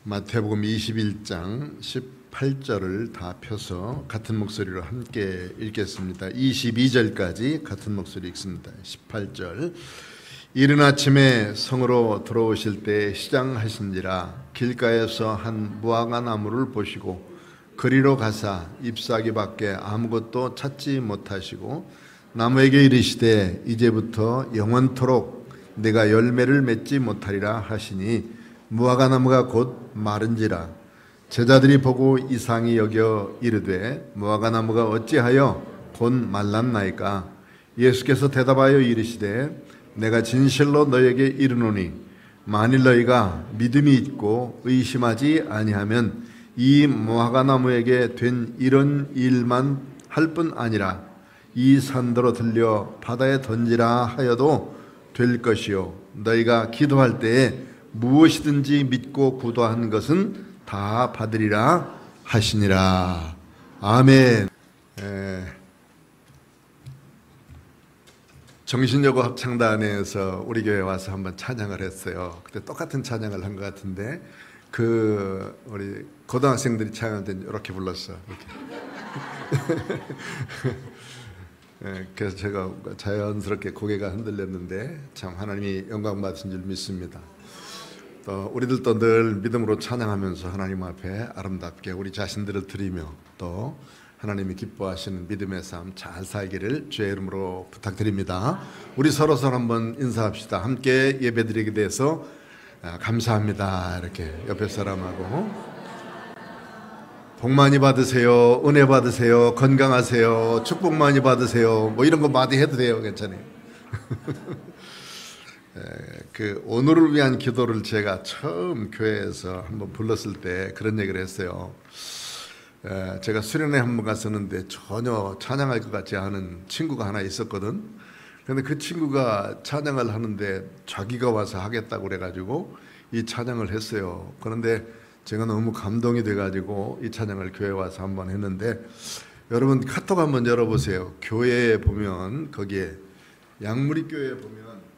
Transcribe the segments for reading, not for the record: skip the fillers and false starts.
마태복음 21장 18절을 다 펴서 같은 목소리로 함께 읽겠습니다. 22절까지 같은 목소리 읽습니다. 18절. 이른 아침에 성으로 들어오실 때 시장하신지라 길가에서 한 무화과 나무를 보시고 그리로 가사 잎사귀 밖에 아무것도 찾지 못하시고 나무에게 이르시되 이제부터 영원토록 내가 열매를 맺지 못하리라 하시니 무화과 나무가 곧 마른지라. 제자들이 보고 이상히 여겨 이르되 무화과 나무가 어찌하여 곧 말랐나이까? 예수께서 대답하여 이르시되 내가 진실로 너에게 이르노니 만일 너희가 믿음이 있고 의심하지 아니하면 이 무화과 나무에게 된 이런 일만 할 뿐 아니라 이 산더러 들려 바다에 던지라 하여도 될 것이요 너희가 기도할 때에 무엇이든지 믿고 구도한 것은 다 받으리라 하시니라. 아멘. 정신여고 합창단에서 우리 교회 와서 한번 찬양을 했어요. 그때 똑같은 찬양을 한 것 같은데 우리 고등학생들이 찬양할 때 이렇게 불렀어. 이렇게. 그래서 제가 자연스럽게 고개가 흔들렸는데 참 하나님이 영광 받으신 줄 믿습니다. 또 우리들도 늘 믿음으로 찬양하면서 하나님 앞에 아름답게 우리 자신들을 드리며 또 하나님이 기뻐하시는 믿음의 삶 잘 살기를 주의 이름으로 부탁드립니다. 우리 서로 한번 인사합시다. 함께 예배드리게 돼서 감사합니다. 이렇게 옆에 사람하고 복 많이 받으세요. 은혜 받으세요. 건강하세요. 축복 많이 받으세요. 뭐 이런 거 많이 해도 돼요. 괜찮아요. 그 오늘을 위한 기도를 제가 처음 교회에서 한번 불렀을 때 그런 얘기를 했어요. 제가 수련회 한번 갔었는데 전혀 찬양할 것 같지 않은 친구가 하나 있었거든. 그런데 그 친구가 찬양을 하는데 자기가 와서 하겠다고 그래가지고 이 찬양을 했어요. 그런데 제가 너무 감동이 돼가지고 이 찬양을 교회에 와서 한번 했는데 여러분 카톡 한번 열어보세요. 교회에 보면 거기에 양무리 교회에 보면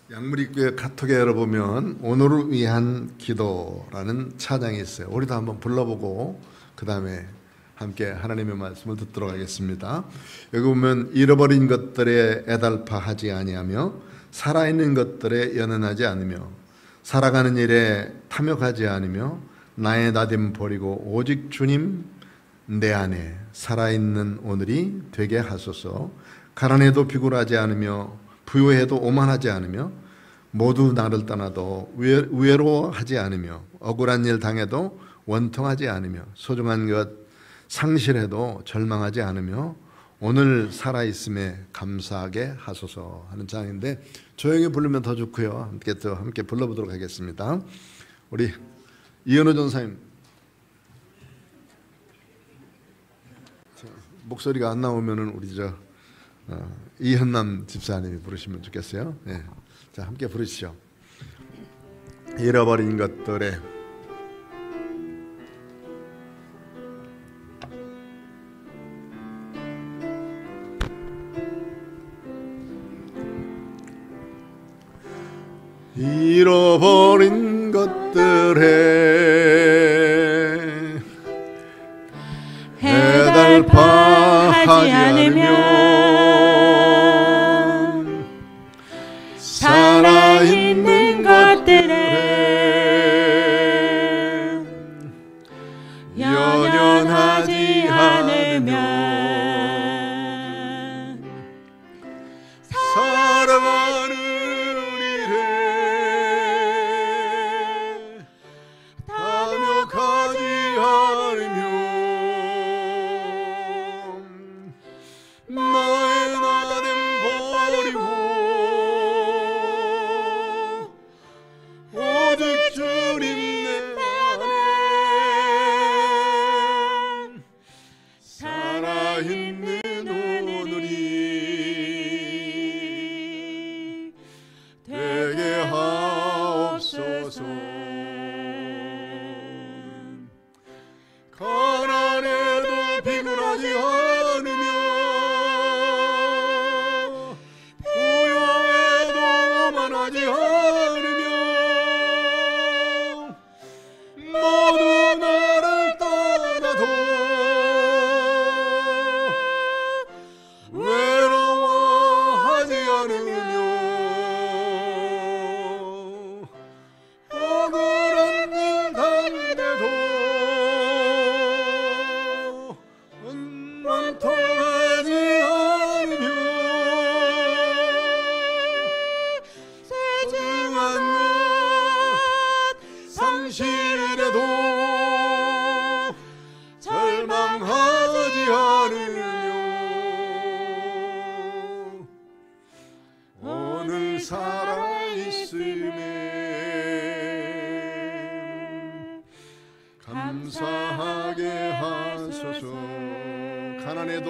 양무리교회 카톡에 열어보면 오늘을 위한 기도라는 찬양이 있어요. 우리도 한번 불러보고 그 다음에 함께 하나님의 말씀을 듣도록 하겠습니다. 여기 보면 잃어버린 것들에 애달파하지 아니하며 살아있는 것들에 연연하지 않으며 살아가는 일에 탐욕하지 않으며 나의 나됨 버리고 오직 주님 내 안에 살아있는 오늘이 되게 하소서. 가난해도 비굴하지 않으며 부유해도 오만하지 않으며 모두 나를 떠나도 외로워하지 않으며 억울한 일 당해도 원통하지 않으며 소중한 것 상실해도 절망하지 않으며 오늘 살아있음에 감사하게 하소서 하는 장인데 조용히 부르면 더 좋고요. 함께 불러보도록 하겠습니다. 우리 이현우 전사님 목소리가 안 나오면은 우리 이현남 집사님이 부르시면 좋겠어요. 네. 자, 함께 부르시죠. 잃어버린 것들에 잃어버린 것들에 애달파하지 않으며 살아있는 것들에 연연하지 않으며 살아가는 일에 탐욕하지 않으며 나의 나됨 버리고 오직 주님 내 안에 살아있는 오늘이 되게 하옵소서. 가난해도 비굴하지 않으며 원통하지 않으며 소중한 것 상실해도 절망하지 않으며 오늘 살아있음에 감사하게 하소서. 가난해도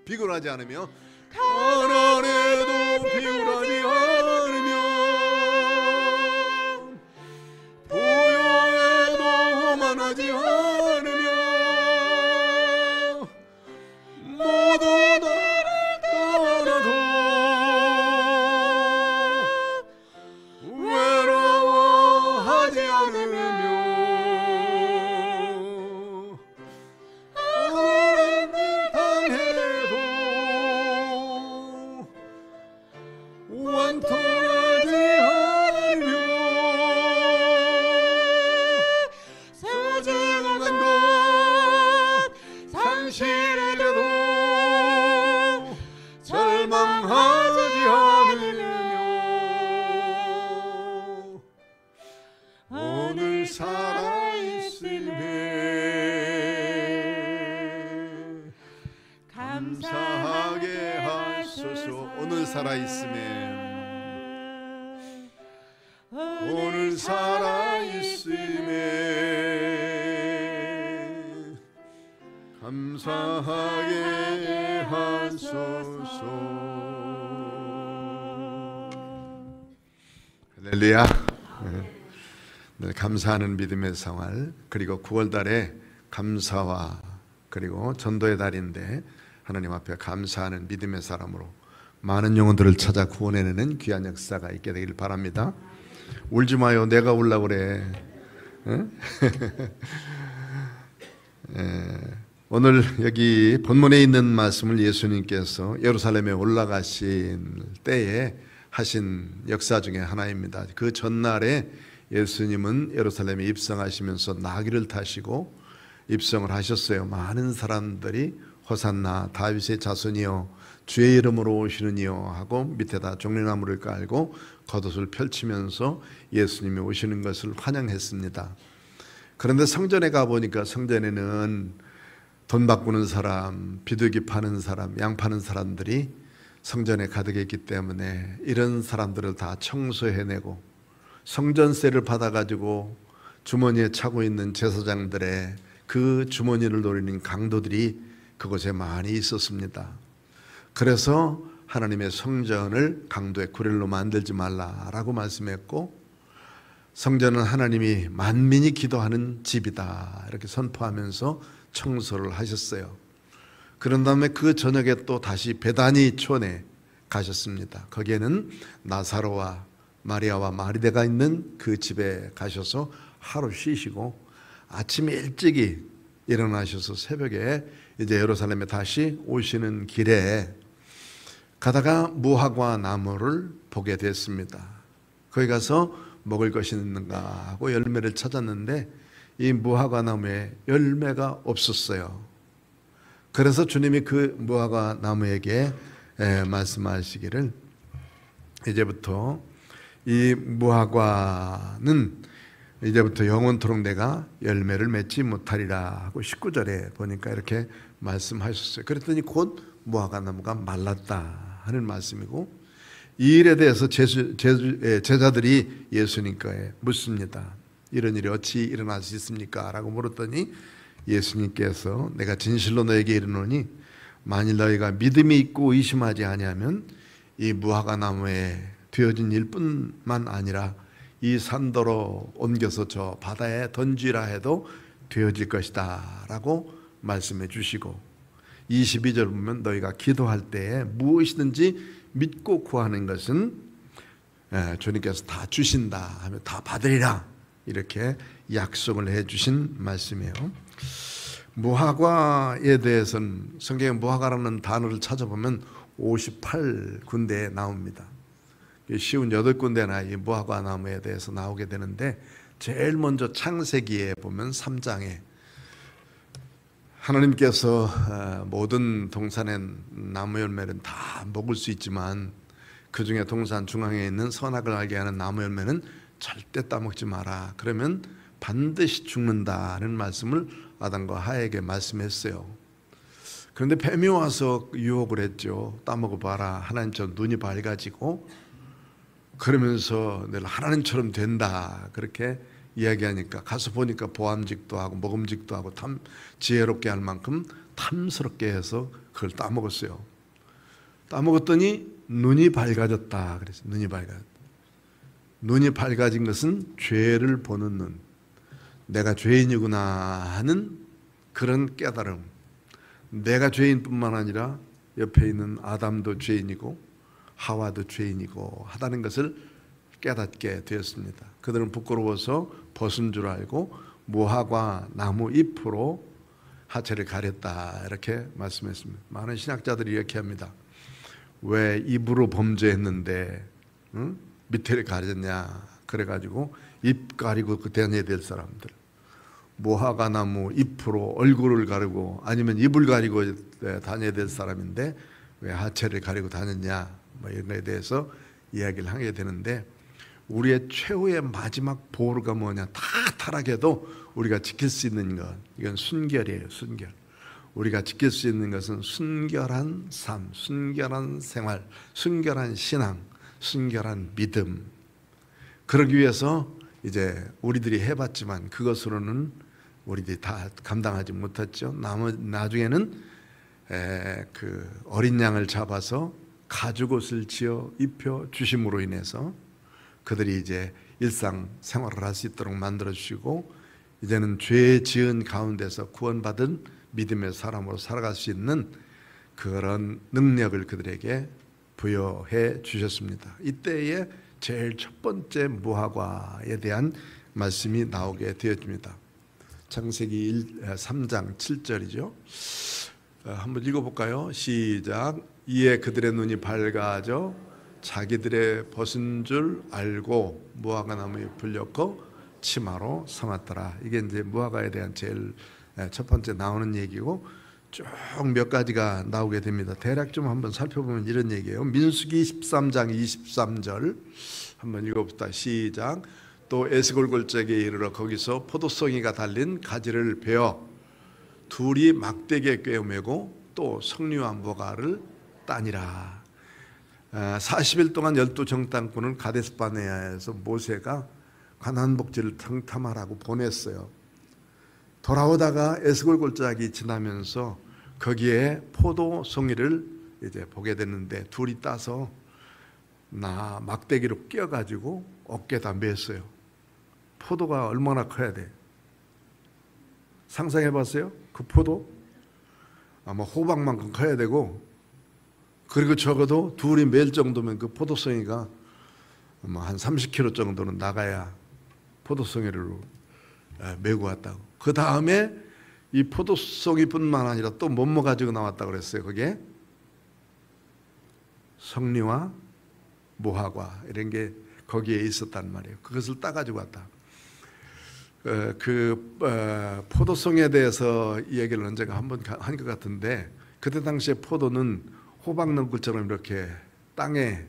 비굴하지 않으며 가난해도 비굴하지 않으며 부여해도 오만하지 않으며 모두 나를 떠나도 외로워하지 않으며 원통하지 않으며 소중한 것 상실해도 절망하지 않으며 오늘 살아있음에 감사하게 하소서. 오늘 살아있음에 오늘 살아있음에 감사하게 하소서. 할렐루야. 네, 감사하는 믿음의 생활, 그리고 9월달에 감사와 그리고 전도의 달인데 하나님 앞에 감사하는 믿음의 사람으로 많은 영혼들을 찾아 구원해내는 귀한 역사가 있게 되길 바랍니다. 울지 마요. 내가 울라고 그래. 오늘 여기 본문에 있는 말씀을 예수님께서 예루살렘에 올라가신 때에 하신 역사 중에 하나입니다. 그 전날에 예수님은 예루살렘에 입성하시면서 나귀를 타시고 입성을 하셨어요. 많은 사람들이 호산나 다윗의 자손이여 주의 이름으로 오시느니요 하고 밑에다 종려나무를 깔고 겉옷을 펼치면서 예수님이 오시는 것을 환영했습니다. 그런데 성전에 가보니까 성전에는 돈 바꾸는 사람, 비둘기 파는 사람, 양 파는 사람들이 성전에 가득했기 때문에 이런 사람들을 다 청소해내고 성전세를 받아가지고 주머니에 차고 있는 제사장들의 그 주머니를 노리는 강도들이 그곳에 많이 있었습니다. 그래서 하나님의 성전을 강도의 구렐로 만들지 말라라고 말씀했고, 성전은 하나님이 만민이 기도하는 집이다 이렇게 선포하면서 청소를 하셨어요. 그런 다음에 그 저녁에 또 다시 베다니 촌에 가셨습니다. 거기에는 나사로와 마리아와 마리대가 있는 그 집에 가셔서 하루 쉬시고 아침에 일찍이 일어나셔서 새벽에 이제 예루살렘에 다시 오시는 길에 가다가 무화과 나무를 보게 됐습니다. 거기 가서 먹을 것이 있는가 하고 열매를 찾았는데 이 무화과 나무에 열매가 없었어요. 그래서 주님이 그 무화과 나무에게 말씀하시기를 이제부터 이 무화과는 이제부터 영원토록 내가 열매를 맺지 못하리라 하고 19절에 보니까 이렇게 말씀하셨어요. 그랬더니 곧 무화과 나무가 말랐다 하는 말씀이고, 이 일에 대해서 제자들이 예수님께 묻습니다. 이런 일이 어찌 일어날 수 있습니까? 라고 물었더니 예수님께서 내가 진실로 너에게 이르노니 만일 너희가 믿음이 있고 의심하지 아니하면 이 무화과 나무에 되어진 일뿐만 아니라 이 산더러 옮겨서 저 바다에 던지라 해도 되어질 것이다 라고 말씀해 주시고, 22절 보면 너희가 기도할 때에 무엇이든지 믿고 구하는 것은 주님께서 다 주신다 하면 다 받으리라 이렇게 약속을 해 주신 말씀이에요. 무화과에 대해서는 성경에 무화과라는 단어를 찾아보면 58군데에 나옵니다. 쉬운 8군데나 이 무화과 나무에 대해서 나오게 되는데, 제일 먼저 창세기에 보면 3장에 하나님께서 모든 동산의 나무 열매는 다 먹을 수 있지만 그 중에 동산 중앙에 있는 선악을 알게 하는 나무 열매는 절대 따먹지 마라. 그러면 반드시 죽는다는 말씀을 아담과 하에게 말씀했어요. 그런데 뱀이 와서 유혹을 했죠. 따먹어봐라. 하나님처럼 눈이 밝아지고 그러면서 내가 하나님처럼 된다. 그렇게 이야기하니까 가서 보니까 보암직도 하고 먹음직도 하고 지혜롭게 할 만큼 탐스럽게 해서 그걸 따먹었어요. 따먹었더니 눈이 밝아졌다. 그래서 눈이 밝아진 것은 죄를 보는 눈. 내가 죄인이구나 하는 그런 깨달음. 내가 죄인뿐만 아니라 옆에 있는 아담도 죄인이고 하와도 죄인이고 하다는 것을 깨닫게 되었습니다. 그들은 부끄러워서 벗은 줄 알고 무화과 나무 잎으로 하체를 가렸다. 이렇게 말씀했습니다. 많은 신학자들이 이렇게 합니다. 왜 입으로 범죄했는데 밑에를 가렸냐. 그래가지고 입 가리고 다녀야 될 사람들, 무화과 나무 잎으로 얼굴을 가리고 아니면 입을 가리고 다녀야 될 사람인데 왜 하체를 가리고 다녔냐, 뭐 이런 거에 대해서 이야기를 하게 되는데, 우리의 최후의 마지막 보루가 뭐냐, 다 타락해도 우리가 지킬 수 있는 것, 이건 순결이에요. 순결. 우리가 지킬 수 있는 것은 순결한 삶, 순결한 생활, 순결한 신앙, 순결한 믿음. 그러기 위해서 이제 우리들이 해봤지만 그것으로는 우리들이 다 감당하지 못했죠. 나중에는 그 어린 양을 잡아서 가죽옷을 지어 입혀 주심으로 인해서 그들이 이제 일상 생활을 할 수 있도록 만들어 주시고, 이제는 죄 지은 가운데서 구원받은 믿음의 사람으로 살아갈 수 있는 그런 능력을 그들에게 부여해 주셨습니다. 이때에 제일 첫 번째 무화과에 대한 말씀이 나오게 되었습니다. 창세기 3장 7절이죠. 한번 읽어볼까요? 시작. 이에 그들의 눈이 밝아져 자기들의 벗은 줄 알고 무화과 나무에 불렸고 치마로 삼았더라. 이게 이제 무화과에 대한 제일 첫 번째 나오는 얘기고, 쭉 몇 가지가 나오게 됩니다. 대략 좀 한번 살펴보면 이런 얘기예요. 민수기 13장 23절 한번 읽어봅시다. 시작. 또 에스골 골짜기에 이르러 거기서 포도송이가 달린 가지를 베어 둘이 막대기에 꿰매고 또 석류와 무화과를 따니라. 40일 동안 12정탐꾼을 가데스바네아에서 모세가 가나안 복지를 탐탐하라고 보냈어요. 돌아오다가 에스골 골짜기 지나면서 거기에 포도송이를 이제 보게 됐는데, 둘이 따서 막대기로 끼어가지고 어깨에다 맸어요. 포도가 얼마나 커야 돼? 상상해봤어요? 그 포도 아마 호박만큼 커야 되고, 그리고 적어도 둘이 맬 정도면 그 포도송이가 한 30kg 정도는 나가야 포도송이를 메고 왔다고. 그 다음에 이 포도송이뿐만 아니라 또 뭐뭐 가지고 나왔다고 그랬어요. 거기에 석류와 무화과 이런 게 거기에 있었단 말이에요. 그것을 따가지고 왔다. 포도송에 대해서 이야기를 언젠가 한번 한 것 같은데, 그때 당시에 포도는 호박농구처럼 이렇게 땅에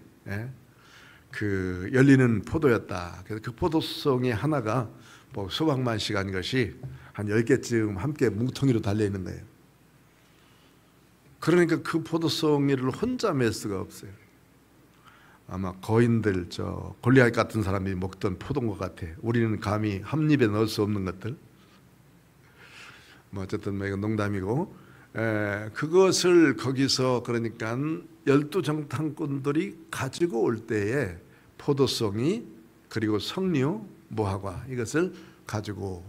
그 열리는 포도였다. 그래서 그 포도송이 하나가 뭐 수백만 시간 것이 한 10개쯤 함께 뭉텅이로 달려있는 거예요. 그러니까 그 포도송이를 혼자 맬 수가 없어요. 아마 거인들, 골리앗 같은 사람이 먹던 포도인 것 같아. 우리는 감히 한 입에 넣을 수 없는 것들. 뭐 어쨌든 뭐 이건 농담이고, 그것을 거기서 그러니까 12정탐꾼들이 가지고 올 때에 포도송이 그리고 석류, 무화과 이것을 가지고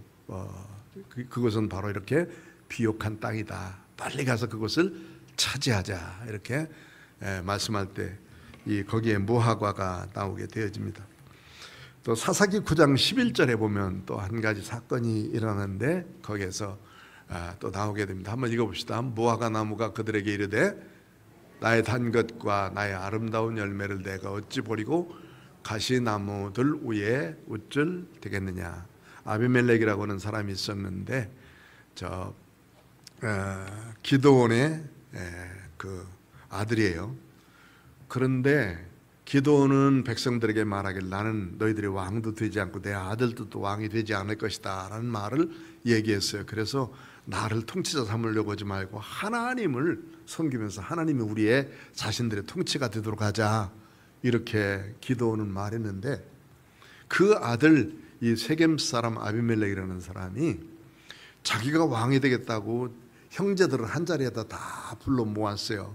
그것은 바로 이렇게 비옥한 땅이다. 빨리 가서 그것을 차지하자. 이렇게 말씀할 때 거기에 무화과가 나오게 되어집니다. 또 사사기 9장 11절에 보면 또 한 가지 사건이 일어나는데 거기에서 또 나오게 됩니다. 한번 읽어봅시다. 무화과 나무가 그들에게 이르되 나의 단 것과 나의 아름다운 열매를 내가 어찌 버리고 가시나무들 위에 웃줄 되겠느냐. 아비멜렉이라고 하는 사람이 있었는데 기드온의 그 아들이에요. 그런데 기드온은 백성들에게 말하길 나는 너희들이 왕도 되지 않고 내 아들도 또 왕이 되지 않을 것이다 라는 말을 얘기했어요. 그래서 나를 통치자 삼으려고 하지 말고 하나님을 섬기면서 하나님이 우리의 자신들의 통치가 되도록 하자, 이렇게 기드온은 말했는데, 그 아들 이 세겜 사람 아비멜렉이라는 사람이 자기가 왕이 되겠다고 형제들을 한 자리에다 다 불러 모았어요.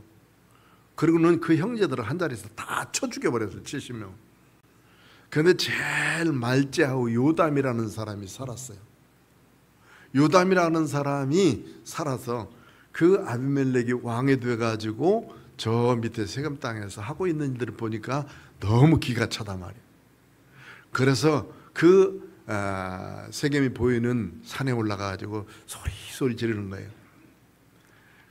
그리고는 그 형제들을 한 자리에서 다 쳐 죽여버렸어요. 70명. 그런데 제일 말째하고 요담이라는 사람이 살았어요. 요담이라는 사람이 살아서 그 아비멜렉이 왕이 돼가지고 저 밑에 세겜 땅에서 하고 있는 일들을 보니까 너무 기가 차단 말이에요. 그래서 그 세겜이 보이는 산에 올라가가지고 소리 지르는 거예요.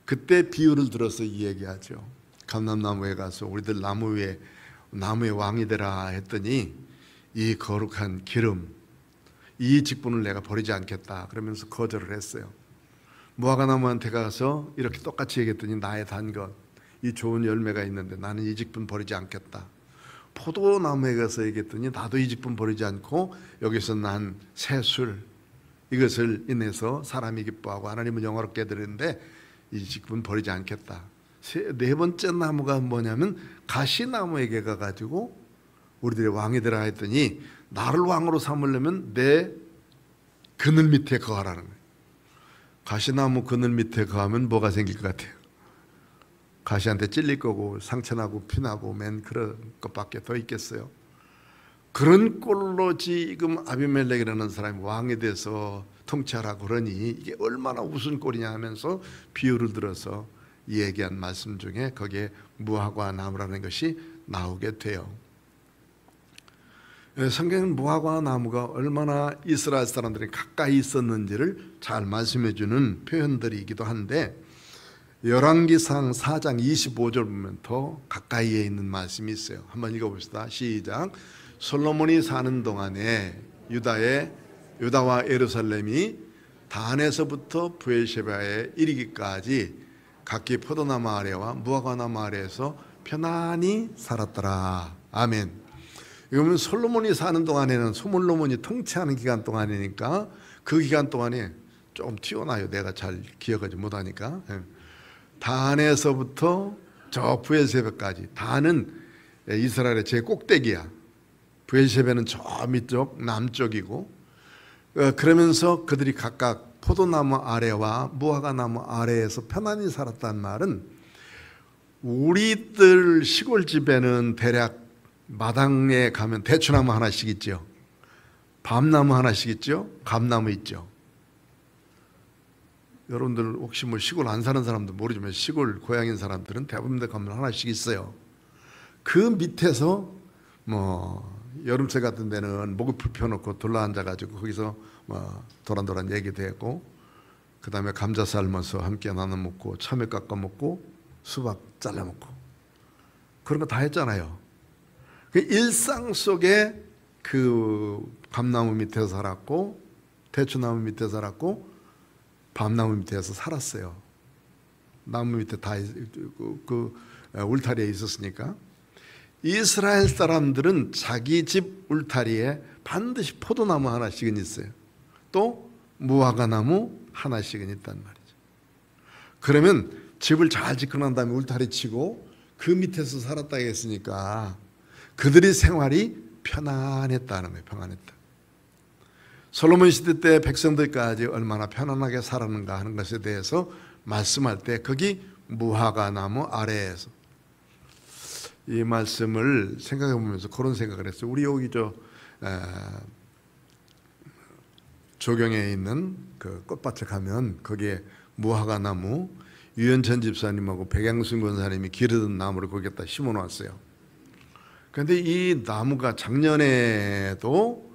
그때 비유를 들어서 이 얘기하죠. 감람나무에 가서 우리들 나무의 왕이 되라 했더니 이 거룩한 기름, 이 직분을 내가 버리지 않겠다 그러면서 거절을 했어요. 무화과나무한테 가서 이렇게 똑같이 얘기했더니 나의 단 것, 이 좋은 열매가 있는데 나는 이 직분 버리지 않겠다. 포도나무에 가서 얘기했더니 나도 이 직분 버리지 않고 여기서 난 새술, 이것을 인해서 사람이 기뻐하고 하나님은 영화롭게 드리는데 이 직분 버리지 않겠다. 네 번째 나무가 뭐냐면 가시나무에게 가가지고 우리들의 왕이 되라 했더니 나를 왕으로 삼으려면 내 그늘 밑에 거하라는 거예요. 가시나무 그늘 밑에 거하면 뭐가 생길 것 같아요? 가시한테 찔릴 거고 상처나고 피나고 맨 그런 것밖에 더 있겠어요. 그런 꼴로 지금 아비멜렉이라는 사람이 왕이 돼서 통치하라고 그러니 이게 얼마나 우스운 꼴이냐 하면서 비유를 들어서 얘기한 말씀 중에 거기에 무화과 나무라는 것이 나오게 돼요. 성경은 무화과 나무가 얼마나 이스라엘 사람들이 가까이 있었는지를 잘 말씀해 주는 표현들이기도 한데, 열왕기상 4장 25절 보면 더 가까이에 있는 말씀이 있어요. 한번 읽어봅시다. 시작. 솔로몬이 사는 동안에 유다와 예루살렘이 단에서부터 브엘셰바에 이르기까지 각기 포도나무 아래와 무화과나무 아래에서 편안히 살았더라. 아멘. 이거는 솔로몬이 사는 동안에는 솔로몬이 통치하는 기간 동안이니까 그 기간 동안에 좀 튀어나요. 내가 잘 기억하지 못하니까. 단에서부터 저 브엘셰바까지. 단은 이스라엘의 제 꼭대기야. 브엘셰바는 저 밑쪽 남쪽이고, 그러면서 그들이 각각 포도나무 아래와 무화과나무 아래에서 편안히 살았단 말은, 우리들 시골집에는 대략 마당에 가면 대추나무 하나씩 있죠. 밤나무 하나씩 있죠. 감나무 있죠. 여러분들 혹시 뭐 시골 안 사는 사람도 모르지만 시골 고향인 사람들은 대부분 다 가면 하나씩 있어요. 그 밑에서 뭐 여름새 같은 데는 목을 펴놓고 둘러앉아가지고 거기서 뭐 도란도란 얘기도 했고, 그 다음에 감자 삶아서 함께 나눠 먹고 참외 깎아 먹고 수박 잘라 먹고 그런 거 다 했잖아요. 그 일상 속에 그 감나무 밑에서 살았고 대추나무 밑에 살았고 밤나무 밑에서 살았어요. 나무 밑에 다 그 울타리에 있었으니까. 이스라엘 사람들은 자기 집 울타리에 반드시 포도나무 하나씩은 있어요. 또 무화과나무 하나씩은 있단 말이죠. 그러면 집을 잘 짓고 난 다음에 울타리 치고 그 밑에서 살았다 했으니까 그들의 생활이 편안했다는 거예요. 편안했다. 솔로몬 시대 때 백성들까지 얼마나 편안하게 살았는가 하는 것에 대해서 말씀할 때 거기 무화과나무 아래에서 이 말씀을 생각해 보면서 그런 생각을 했어요. 우리 여기 조경에 있는 그 꽃밭에 가면 거기에 무화과나무 유현천 집사님하고 백양순 권사님이 기르던 나무를 거기에다 심어놨어요. 그런데 이 나무가 작년에도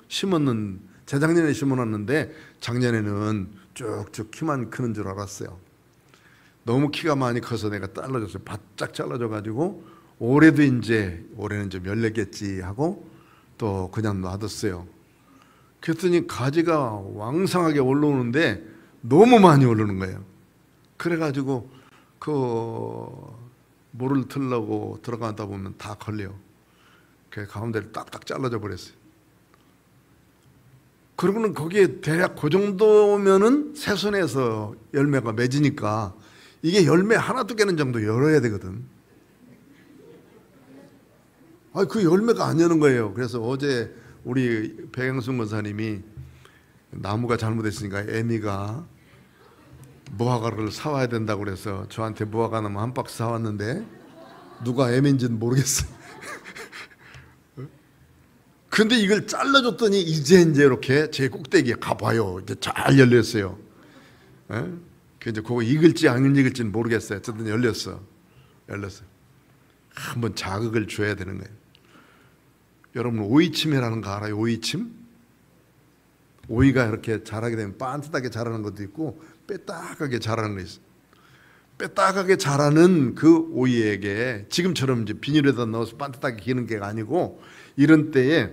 재작년에 심어놨는데 작년에는 쭉쭉 키만 크는 줄 알았어요. 너무 키가 많이 커서 내가 잘라줬어요. 바짝 잘라줘가지고 올해는 좀 열렸겠지 하고 또 그냥 놔뒀어요. 그랬더니 가지가 왕성하게 올라오는데 너무 많이 오르는 거예요. 그래가지고 그 물을 틀려고 들어가다 보면 다 걸려. 그 가운데를 딱딱 잘라져 버렸어요. 그러고는 거기에 대략 그 정도면은 새순에서 열매가 맺으니까 이게 열매 하나 두 개는 정도 열어야 되거든. 그 열매가 안 여는 거예요. 그래서 어제 우리 백영순 권사님이 나무가 잘못했으니까 애미가 무화과를 사와야 된다고 그래서 저한테 무화과 나무 한 박스 사왔는데 누가 애미인지는 모르겠어요. 근데 이걸 잘라줬더니 이제 이렇게 제 꼭대기에 가봐요. 이제 잘 열렸어요. 이제 그거 익을지 안 익을지는 모르겠어요. 어쨌든 열렸어요. 한번 자극을 줘야 되는 거예요. 여러분 오이침이라는 거 알아요? 오이침? 오이가 이렇게 자라게 되면 반듯하게 자라는 것도 있고 빼딱하게 자라는 거 있어요. 빼딱하게 자라는 그 오이에게 지금처럼 이제 비닐에다 넣어서 반듯하게 기는 게 아니고 이런 때에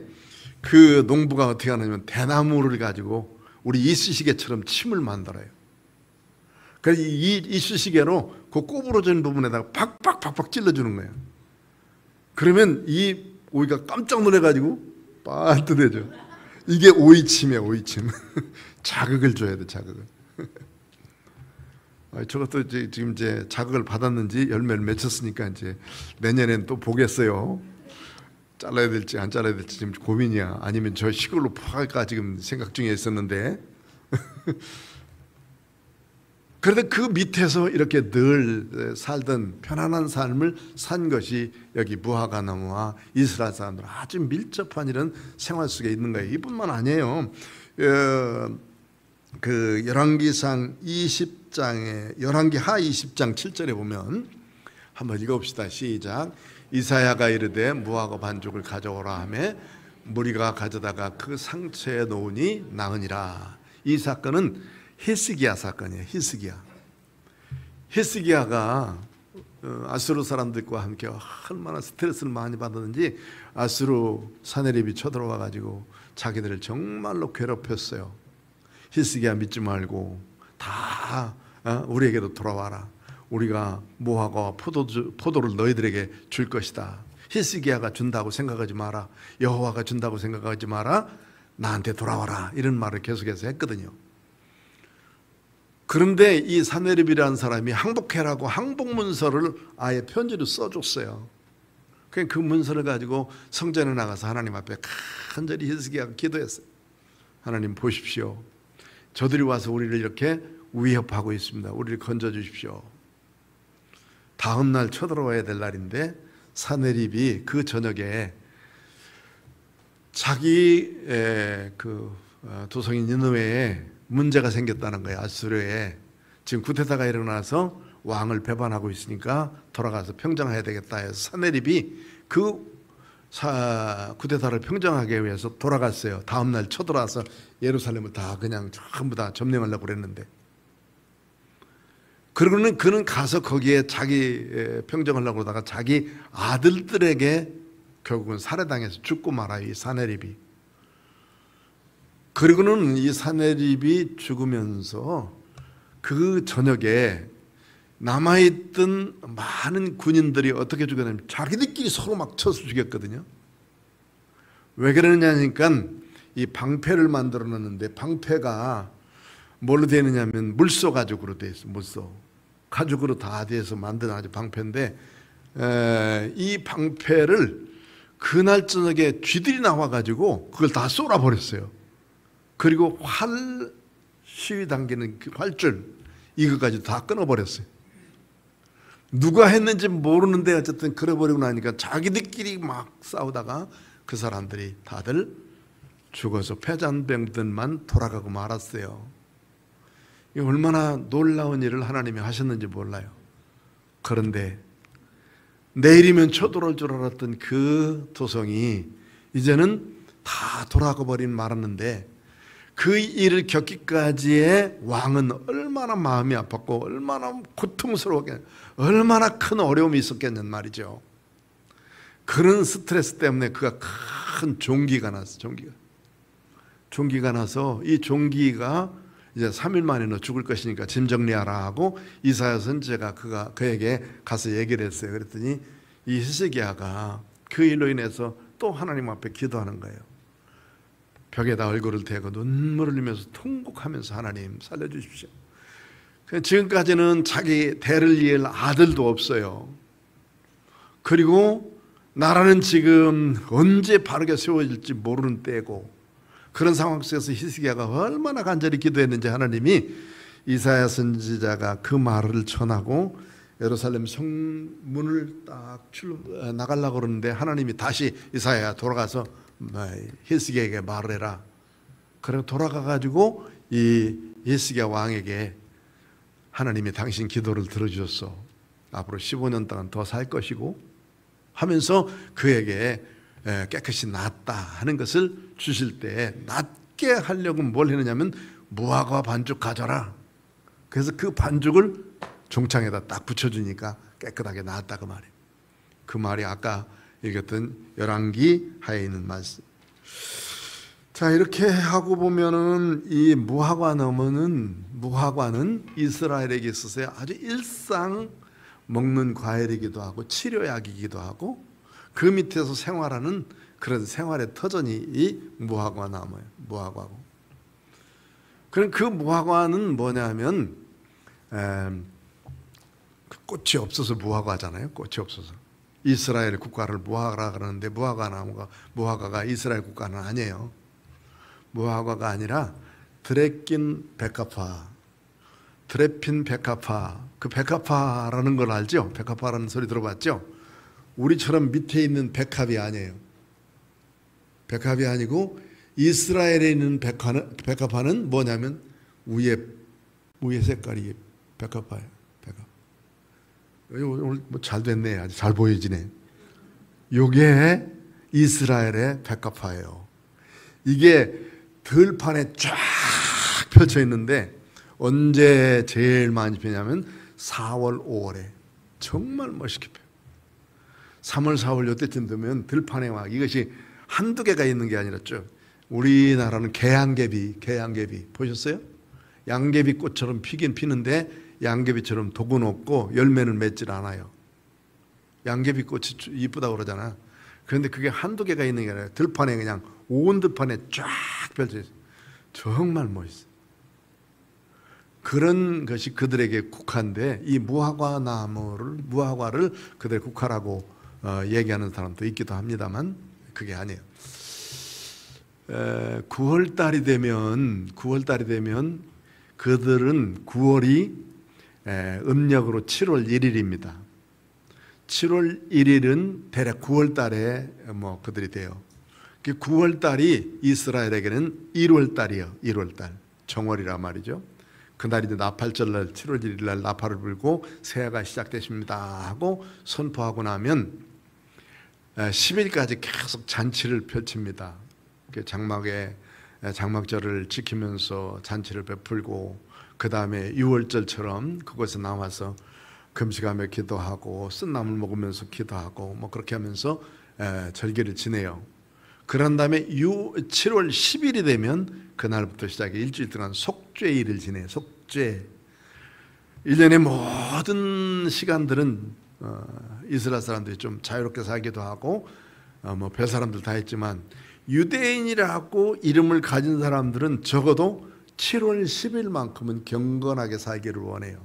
그 농부가 어떻게 하냐면 대나무를 가지고 우리 이쑤시개처럼 침을 만들어요. 그래서 이 이쑤시개로 그 꼬부러진 부분에다가 팍팍팍팍 찔러주는 거예요. 그러면 이 오이가 깜짝 놀래가지고 반듯해져. 이게 오이침이에요, 오이침. 자극을 줘야 돼, 자극을. 저것도 지금 이제 자극을 받았는지 열매를 맺혔으니까 이제 내년엔 또 보겠어요. 잘라야 될지 안 잘라야 될지 지금 고민이야. 아니면 저 시골로 파갈까 지금 생각 중에 있었는데. 그런데 그 밑에서 이렇게 늘 살던 편안한 삶을 산 것이 여기 무화과 나무와 이스라엘 사람들 아주 밀접한 이런 생활 속에 있는 거예요. 이뿐만 아니에요. 그 열왕기상 20장에 열왕기 하 20장 7절에 보면 한번 읽어봅시다. 시작. 이사야가 이르되 무화과 반죽을 가져오라 하며 무리가 가져다가 그 상처에 놓으니 나으니라. 이 사건은 히스기야 사건이에요. 히스기야가 아수르 사람들과 함께 얼마나 스트레스를 많이 받았는지 아수르 사내립이 쳐들어와 가지고 자기들을 정말로 괴롭혔어요. 히스기야 믿지 말고 다 우리에게도 돌아와라. 우리가 무화과와 포도를 너희들에게 줄 것이다. 히스기야가 준다고 생각하지 마라. 여호와가 준다고 생각하지 마라. 나한테 돌아와라. 이런 말을 계속해서 했거든요. 그런데 이 사내립이라는 사람이 항복해라고 항복문서를 아예 편지로 써줬어요. 그 문서를 가지고 성전에 나가서 하나님 앞에 간절히 히스기야가 기도했어요. 하나님 보십시오. 저들이 와서 우리를 이렇게 위협하고 있습니다. 우리를 건져주십시오. 다음 날 쳐들어와야 될 날인데 사내립이 그 저녁에 자기 그 도성인 니느웨에 문제가 생겼다는 거예요. 아수르에 지금 쿠데타가 일어나서 왕을 배반하고 있으니까 돌아가서 평정해야 되겠다 해서 사내립이 그 쿠데타를 평정하기 위해서 돌아갔어요. 다음 날 쳐들어와서 예루살렘을 다 그냥 전부 다 점령하려고 그랬는데, 그러고는 그는 가서 거기에 자기 평정하려고 하다가 자기 아들들에게 결국은 살해당해서 죽고 말아요. 이 사내립이. 그리고는 이 사내립이 죽으면서 그 저녁에 남아있던 많은 군인들이 어떻게 죽였냐면 자기들끼리 서로 막 쳐서 죽였거든요. 왜 그러냐니까 이 방패를 만들어 놨는데 방패가 뭘로 되어 있느냐면 물소 가죽으로 되어 있어요. 물소 가죽으로 다 되어서 만든 아주 방패인데, 이 방패를 그날 저녁에 쥐들이 나와가지고 그걸 다 쏘아버렸어요. 그리고 활 시위 당기는 그 활줄 이거까지 다 끊어버렸어요. 누가 했는지 모르는데 어쨌든 그래버리고 나니까 자기들끼리 막 싸우다가 그 사람들이 다들 죽어서 패잔병들만 돌아가고 말았어요. 이 얼마나 놀라운 일을 하나님이 하셨는지 몰라요. 그런데 내일이면 쳐들어올 줄 알았던 그 도성이 이제는 다 돌아가 버린 말았는데, 그 일을 겪기까지의 왕은 얼마나 마음이 아팠고 얼마나 고통스러웠겠냐, 얼마나 큰 어려움이 있었겠냐는 말이죠. 그런 스트레스 때문에 그가 큰 종기가 났어. 종기가 나서 이 종기가 이제 3일 만에 너 죽을 것이니까 짐 정리하라 하고 이사야 선지자가 그에게 가서 얘기를 했어요. 그랬더니 이 히스기야가 그 일로 인해서 또 하나님 앞에 기도하는 거예요. 벽에다 얼굴을 대고 눈물을 흘리면서 통곡하면서 하나님 살려주십시오. 지금까지는 자기 대를 이을 아들도 없어요. 그리고 나라는 지금 언제 바르게 세워질지 모르는 때고, 그런 상황 속에서 히스기야가 얼마나 간절히 기도했는지 하나님이 이사야 선지자가 그 말을 전하고 예루살렘 성문을 딱 나가려고 그러는데 하나님이 다시 이사야 돌아가서 히스기야에게 말을 해라. 그리고 돌아가가지고 이 히스기야 왕에게 하나님이 당신 기도를 들어주셨어. 앞으로 15년 동안 더 살 것이고 하면서 그에게 깨끗이 낫다 하는 것을 주실 때 낫게 하려고 뭘 했느냐면 무화과 반죽 가져라. 그래서 그 반죽을 종창에다 딱 붙여주니까 깨끗하게 나았다 그 말이에요. 그 말이 아까 읽었던 열왕기 하에 있는 말씀. 자, 이렇게 하고 보면은 이 무화과는 이스라엘에게 있어서 아주 일상 먹는 과일이기도 하고 치료약이기도 하고 그 밑에서 생활하는 그런 생활의 터전이 이 무화과 나무예요. 무화과고. 그럼 그 무화과는 뭐냐면 꽃이 없어서 무화과잖아요. 꽃이 없어서. 이스라엘 국가를 무화과라 그러는데 무화과가 이스라엘 국가는 아니에요. 무화과가 아니라 드레핀 백합화. 그 백합화라는 걸 알죠? 백합화라는 소리 들어봤죠? 우리처럼 밑에 있는 백합이 아니에요. 백합이 아니고 이스라엘에 있는 백합화는 뭐냐면 위에 색깔이 백합화예요. 백합. 오늘 뭐 잘 됐네. 아주 잘 보여지네. 요게 이스라엘의 백합화예요. 이게 들판에 쫙 펼쳐 있는데 언제 제일 많이 피냐면 4월, 5월에 정말 멋있게 펴요. 3월, 4월 이때쯤 되면 들판에 막 이것이 한두 개가 있는 게 아니라 쭉. 우리나라는 개양개비 보셨어요? 양개비 꽃처럼 피긴 피는데 양개비처럼 독은 없고 열매는 맺질 않아요. 양개비 꽃이 이쁘다고 그러잖아. 그런데 그게 한두 개가 있는 게 아니라 들판에 그냥 온 들판에 쫙 펼쳐 있어요. 정말 멋있어요. 그런 것이 그들에게 국화인데 이 무화과를 그들의 국화라고 얘기하는 사람도 있기도 합니다만 그게 아니에요. 9월달이 되면 그들은 9월이 음력으로 7월 1일입니다. 7월 1일은 대략 9월달에 그들이 돼요. 9월달이 이스라엘에게는 1월달이에요. 1월달 정월이라 말이죠. 그날이 나팔절날 7월 1일 날 나팔을 불고 새해가 시작됐습니다 하고 선포하고 나면 10일까지 계속 잔치를 펼칩니다. 장막절을 지키면서 잔치를 베풀고 그 다음에 6월절처럼 그곳에 나와서 금식하며 기도하고 쓴나물 먹으면서 기도하고 그렇게 하면서 절기를 지내요. 그런 다음에 7월 10일이 되면 그날부터 시작해 일주일 동안 속죄일을 지내요. 속죄. 1년의 모든 시간들은 이스라엘 사람들이 좀 자유롭게 살기도 하고 별 사람들 다 있지만 유대인이라고 이름을 가진 사람들은 적어도 7월 10일만큼은 경건하게 살기를 원해요.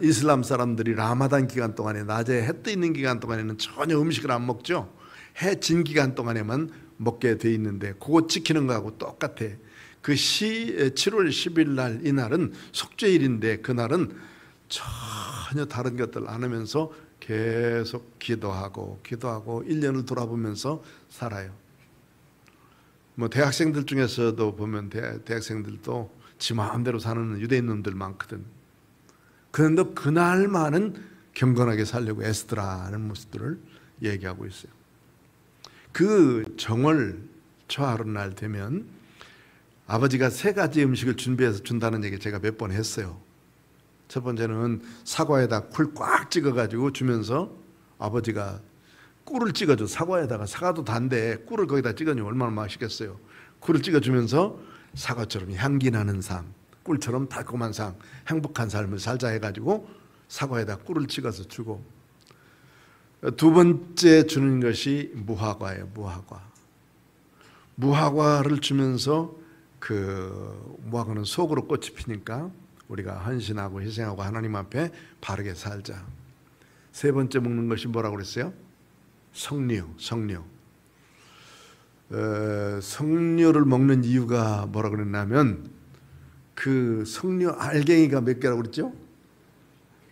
이슬람 사람들이 라마단 기간 동안에 낮에 해 떠 있는 기간 동안에는 전혀 음식을 안 먹죠. 해 진 기간 동안에만 먹게 돼 있는데 그거 지키는 거하고 똑같아. 7월 10일 날 이날은 속죄일인데 그날은 전혀 다른 것들 안 하면서 계속 기도하고 1년을 돌아보면서 살아요. 대학생들 중에서도 보면 대학생들도 지 마음대로 사는 유대인 놈들 많거든. 그런데 그날만은 경건하게 살려고 애쓰더라는 모습들을 얘기하고 있어요. 그 정월 초하루 날 되면 아버지가 3가지 음식을 준비해서 준다는 얘기 제가 몇 번 했어요. 첫 번째는 사과에다 꿀 꽉 찍어가지고 주면서 아버지가 꿀을 찍어줘. 사과에다가 사과도 단데 꿀을 거기다 찍어주면 얼마나 맛있겠어요. 꿀을 찍어주면서 사과처럼 향기 나는 삶, 꿀처럼 달콤한 삶, 행복한 삶을 살자 해가지고 사과에다 꿀을 찍어서 주고, 두 번째 주는 것이 무화과예요. 무화과를 주면서 그 무화과는 속으로 꽃이 피니까 우리가 헌신하고 희생하고 하나님 앞에 바르게 살자. 세 번째 먹는 것이 뭐라고 그랬어요? 석류. 석류를 먹는 이유가 뭐라고 그랬냐면, 그 석류 알갱이가 몇 개라고 그랬죠?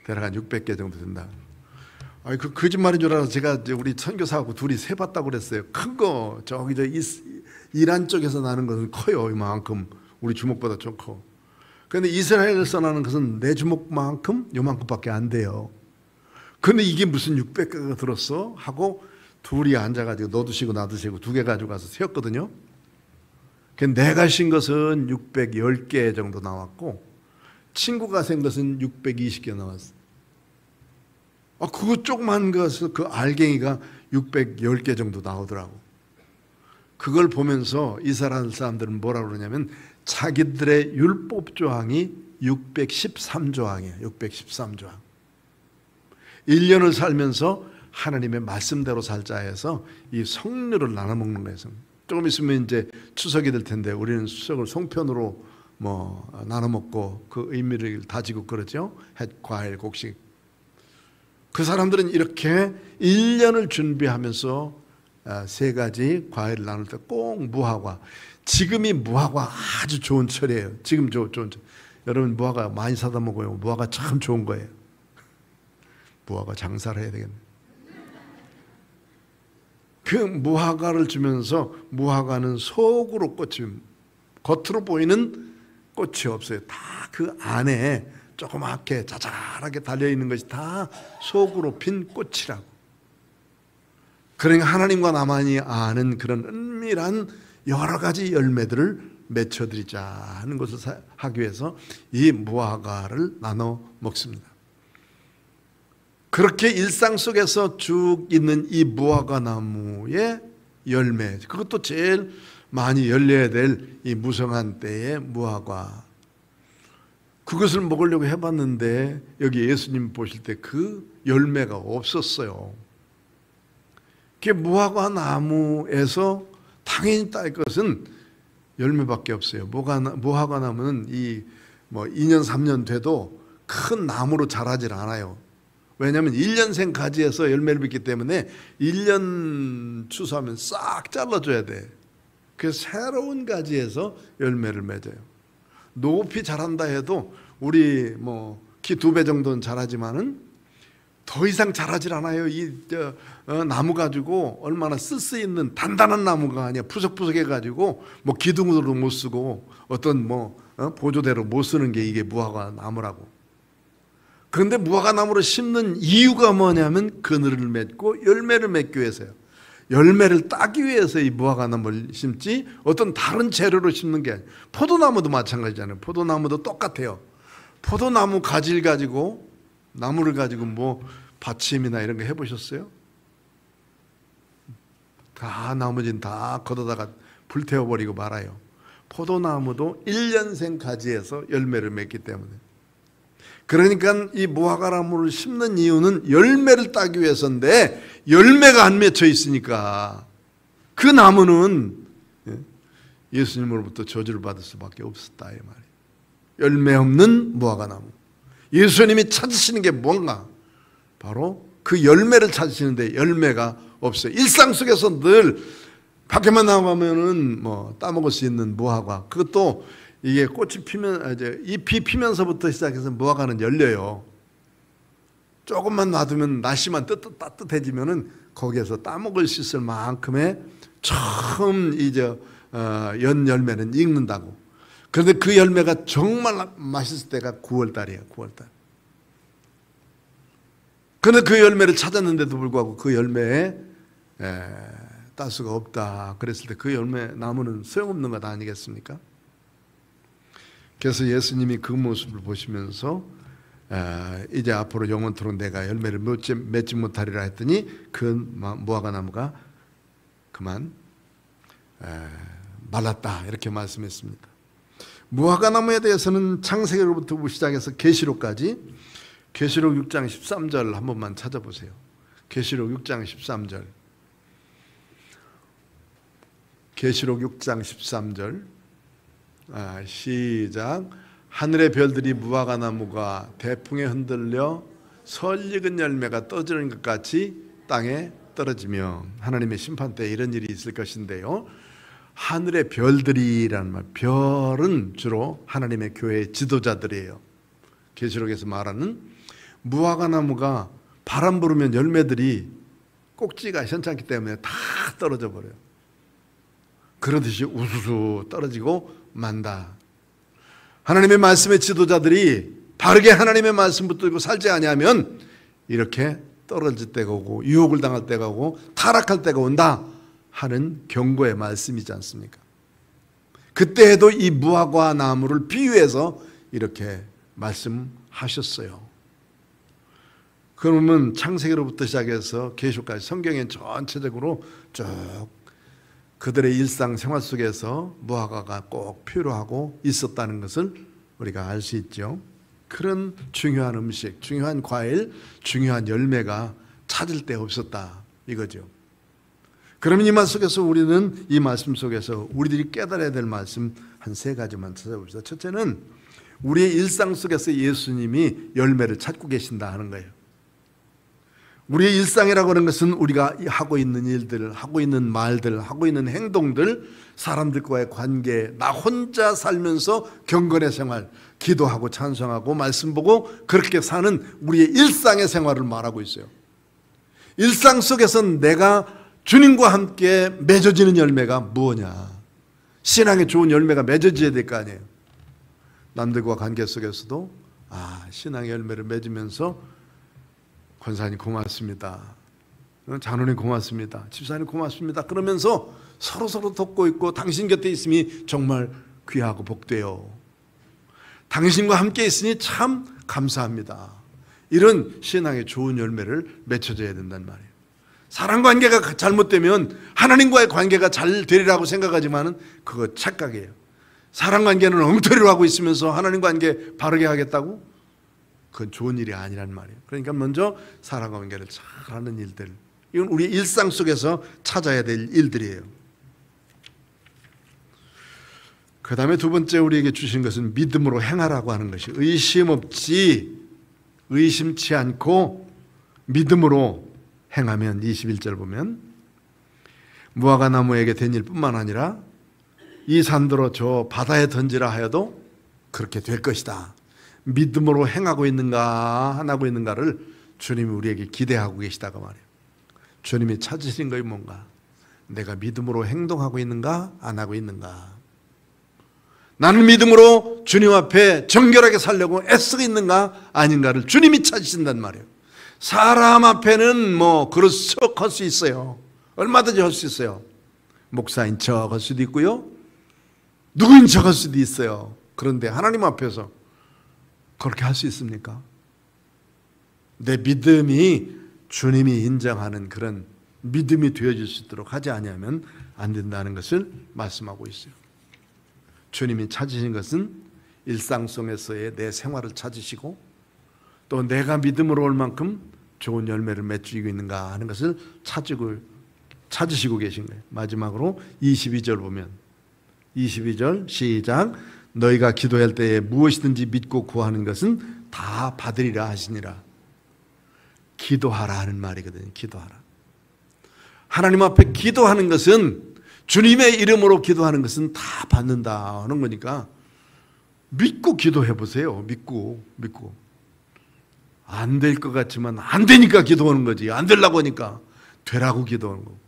대략 한 600개 정도 된다. 아니, 그 거짓말인 줄 알아서 제가 우리 선교사하고 둘이 세봤다고 그랬어요. 큰 거 저기 이란 쪽에서 나는 것은 커요. 이만큼, 우리 주먹보다 좀 커. 그런데 이스라엘에서 나는 것은 내 주먹만큼 요만큼밖에 안 돼요. 근데 이게 무슨 600개가 들었어? 하고 둘이 앉아가지고 너도 쉬고 나도 쉬고 2개 가지고 가서 세었거든요. 내가 신 것은 610개 정도 나왔고, 친구가 센 것은 620개 나왔어. 그거 조그만 것은 그 알갱이가 610개 정도 나오더라고. 그걸 보면서 이스라엘 사람들은 뭐라고 그러냐면, 자기들의 율법 조항이 613조항이에요. 613조항. 1년을 살면서 하나님의 말씀대로 살자 해서 이 석류를 나눠 먹는 거예요. 조금 있으면 이제 추석이 될 텐데, 우리는 추석을 송편으로 나눠 먹고 그 의미를 다지고 그러죠. 햇, 과일, 곡식. 그 사람들은 이렇게 1년을 준비하면서 3가지 과일을 나눌 때 꼭 무화과. 지금이 무화과 아주 좋은 철이에요. 지금 좋은 철. 여러분 무화과 많이 사다 먹어요. 무화과 참 좋은 거예요. 무화과 장사를 해야 되겠네. 그 무화과를 주면서, 무화과는 속으로 꽃이, 겉으로 보이는 꽃이 없어요. 다 그 안에 조그맣게 자잘하게 달려있는 것이 다 속으로 핀 꽃이라고. 그러니까 하나님과 나만이 아는 그런 은밀한 여러 가지 열매들을 맺혀드리자 하는 것을 하기 위해서 이 무화과를 나눠 먹습니다. 그렇게 일상 속에서 쭉 있는 이 무화과 나무의 열매, 그것도 제일 많이 열려야 될 이 무성한 때의 무화과, 그것을 먹으려고 해봤는데 여기 예수님 보실 때 그 열매가 없었어요. 그 무화과 나무에서 당연히 딸 것은 열매밖에 없어요. 무화과 나무는 2년 3년 돼도 큰 나무로 자라질 않아요. 왜냐하면 1년생 가지에서 열매를 맺기 때문에 1년 추수하면 싹 잘라줘야 돼. 그래서 새로운 가지에서 열매를 맺어요. 높이 자란다 해도 우리 키 2배 정도는 자라지만은 더 이상 자라질 않아요. 나무 가지고 얼마나 쓸 수 있는 단단한 나무가 아니야. 푸석푸석해 가지고 기둥으로도 못 쓰고 어떤 보조대로 못 쓰는 게 이게 무화과 나무라고. 그런데 무화과 나무를 심는 이유가 뭐냐면 그늘을 맺고 열매를 맺기 위해서요. 열매를 따기 위해서 이 무화과 나무를 심지 어떤 다른 재료로 심는 게 아니에요. 포도나무도 마찬가지잖아요. 포도나무도 똑같아요. 포도나무 가지를 가지고, 나무를 가지고 받침이나 이런 거 해보셨어요? 다 나머지는 다 걷어다가 불태워버리고 말아요. 포도나무도 1년생 가지에서 열매를 맺기 때문에. 그러니까 이 무화과 나무를 심는 이유는 열매를 따기 위해서인데, 열매가 안 맺혀 있으니까 그 나무는 예수님으로부터 저주를 받을 수밖에 없었다 이 말이에요. 열매 없는 무화과 나무. 예수님이 찾으시는 게 뭔가? 바로 그 열매를 찾으시는데 열매가 없어요. 일상 속에서 늘 밖에만 나가면은 따먹을 수 있는 무화과, 그것도 이게 꽃이 피면, 잎이 피면서부터 시작해서 무화과는 열려요. 조금만 놔두면 날씨만 따뜻해지면은 거기에서 따먹을 수 있을 만큼의 처음 연 열매는 익는다고. 그런데 그 열매가 정말 맛있을 때가 9월달이에요. 9월달. 그런데 그 열매를 찾았는데도 불구하고 그 열매에 딸 수가 없다. 그랬을 때 그 열매 나무는 소용없는 것 아니겠습니까? 그래서 예수님이 그 모습을 보시면서 이제 앞으로 영원토록 내가 열매를 맺지 못하리라 했더니 그 무화과 나무가 그만 말랐다 이렇게 말씀했습니다. 무화과나무에 대해서는 창세기로부터 시작해서 계시록까지 계시록 6장 13절 한 번만 찾아보세요. 계시록 6장 13절. 계시록 6장 13절. 시작. 하늘의 별들이 무화과나무가 대풍에 흔들려 설익은 열매가 떨어지는 것 같이 땅에 떨어지며, 하나님의 심판 때 이런 일이 있을 것인데요. 하늘의 별들이라는 말, 별은 주로 하나님의 교회의 지도자들이에요. 계시록에서 말하는 무화과나무가 바람 불으면 열매들이 꼭지가 현찮기 때문에 다 떨어져 버려요. 그러듯이 우수수 떨어지고 만다. 하나님의 말씀의 지도자들이 바르게 하나님의 말씀 붙들고 살지 아니하면 이렇게 떨어질 때가 오고 유혹을 당할 때가 오고 타락할 때가 온다 하는 경고의 말씀이지 않습니까? 그때에도 이 무화과 나무를 비유해서 이렇게 말씀하셨어요. 그러면 창세기로부터 시작해서 계시록까지 성경엔 전체적으로 쭉 그들의 일상생활 속에서 무화과가 꼭 필요하고 있었다는 것을 우리가 알 수 있죠. 그런 중요한 음식, 중요한 과일, 중요한 열매가 찾을 데 없었다 이거죠. 그러면 이 말 속에서 우리는 이 말씀 속에서 우리들이 깨달아야 될 말씀 한 세 가지만 찾아봅시다. 첫째는 우리의 일상 속에서 예수님이 열매를 찾고 계신다 하는 거예요. 우리의 일상이라고 하는 것은 우리가 하고 있는 일들, 하고 있는 말들, 하고 있는 행동들, 사람들과의 관계, 나 혼자 살면서 경건의 생활, 기도하고 찬송하고 말씀 보고 그렇게 사는 우리의 일상의 생활을 말하고 있어요. 일상 속에서는 내가 주님과 함께 맺어지는 열매가 무엇냐? 신앙에 좋은 열매가 맺어져야 될 거 아니에요. 남들과 관계 속에서도 신앙의 열매를 맺으면서 권사님 고맙습니다. 장로님 고맙습니다. 집사님 고맙습니다. 그러면서 서로 돕고 있고 당신 곁에 있음이 정말 귀하고 복돼요. 당신과 함께 있으니 참 감사합니다. 이런 신앙의 좋은 열매를 맺혀져야 된단 말이에요. 사람 관계가 잘못되면 하나님과의 관계가 잘 되리라고 생각하지만 그거 착각이에요. 사람 관계는 엉터리로 하고 있으면서 하나님 관계 바르게 하겠다고? 그건 좋은 일이 아니란 말이에요. 그러니까 먼저 사람 관계를 잘하는 일들, 이건 우리 일상 속에서 찾아야 될 일들이에요. 그 다음에 두 번째 우리에게 주신 것은 믿음으로 행하라고 하는 것이, 의심 없이 의심치 않고 믿음으로 행하면, 21절 보면 무화과 나무에게 된 일뿐만 아니라 이 산더러 저 바다에 던지라 하여도 그렇게 될 것이다. 믿음으로 행하고 있는가 안 하고 있는가를 주님이 우리에게 기대하고 계시다고 말해요. 주님이 찾으신 것이 뭔가, 내가 믿음으로 행동하고 있는가 안 하고 있는가, 나는 믿음으로 주님 앞에 정결하게 살려고 애쓰고 있는가 아닌가를 주님이 찾으신단 말이에요. 사람 앞에는 그럴 척 할 수 있어요. 얼마든지 할 수 있어요. 목사인 척 할 수도 있고요, 누구인 척 할 수도 있어요. 그런데 하나님 앞에서 그렇게 할 수 있습니까? 내 믿음이 주님이 인정하는 그런 믿음이 되어질 수 있도록 하지 아니하면 안 된다는 것을 말씀하고 있어요. 주님이 찾으신 것은 일상 속에서의 내 생활을 찾으시고, 또 내가 믿음으로 올 만큼 좋은 열매를 맺고 있는가 하는 것을 찾으시고 계신 거예요. 마지막으로 22절 보면, 22절 시작. 너희가 기도할 때에 무엇이든지 믿고 구하는 것은 다 받으리라 하시니라. 기도하라 하는 말이거든요. 기도하라. 하나님 앞에 기도하는 것은, 주님의 이름으로 기도하는 것은 다 받는다 하는 거니까 믿고 기도해 보세요. 믿고 안 될 것 같지만 안 되니까 기도하는 거지. 안 되려고 하니까 되라고 기도하는 거고,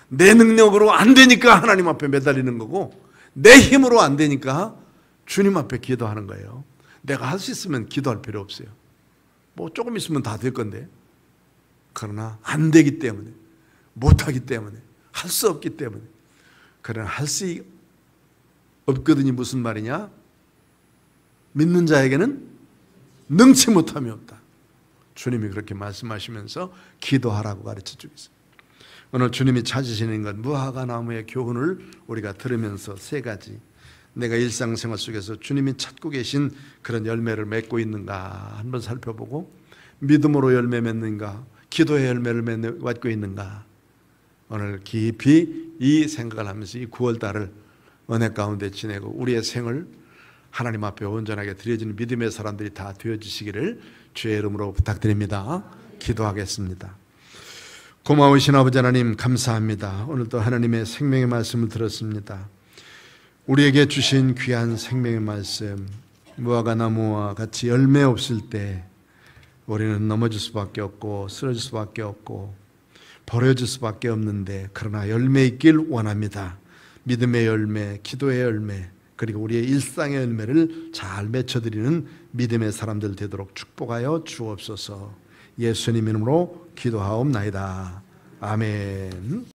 내 능력으로 안 되니까 하나님 앞에 매달리는 거고, 내 힘으로 안 되니까 주님 앞에 기도하는 거예요. 내가 할 수 있으면 기도할 필요 없어요. 조금 있으면 다 될 건데, 그러나 안 되기 때문에, 못하기 때문에, 할 수 없기 때문에, 그러나 할 수 없거든요. 무슨 말이냐? 믿는 자에게는 능치 못함이 없다. 주님이 그렇게 말씀하시면서 기도하라고 가르쳐주고 있어요. 오늘 주님이 찾으시는 것, 무화과 나무의 교훈을 우리가 들으면서 세 가지, 내가 일상생활 속에서 주님이 찾고 계신 그런 열매를 맺고 있는가 한번 살펴보고, 믿음으로 열매 맺는가, 기도의 열매를 맺고 있는가, 오늘 깊이 이 생각을 하면서 이 9월달을 은혜 가운데 지내고 우리의 생을 하나님 앞에 온전하게 드려지는 믿음의 사람들이 다 되어주시기를 주의 이름으로 부탁드립니다. 기도하겠습니다. 고마우신 아버지 하나님, 감사합니다. 오늘도 하나님의 생명의 말씀을 들었습니다. 우리에게 주신 귀한 생명의 말씀, 무화과 나무와 같이 열매 없을 때 우리는 넘어질 수밖에 없고 쓰러질 수밖에 없고 버려질 수밖에 없는데, 그러나 열매 있길 원합니다. 믿음의 열매, 기도의 열매, 그리고 우리의 일상의 열매를 잘 맺혀드리는 믿음의 사람들 되도록 축복하여 주옵소서. 예수님 이름으로 기도하옵나이다. 아멘.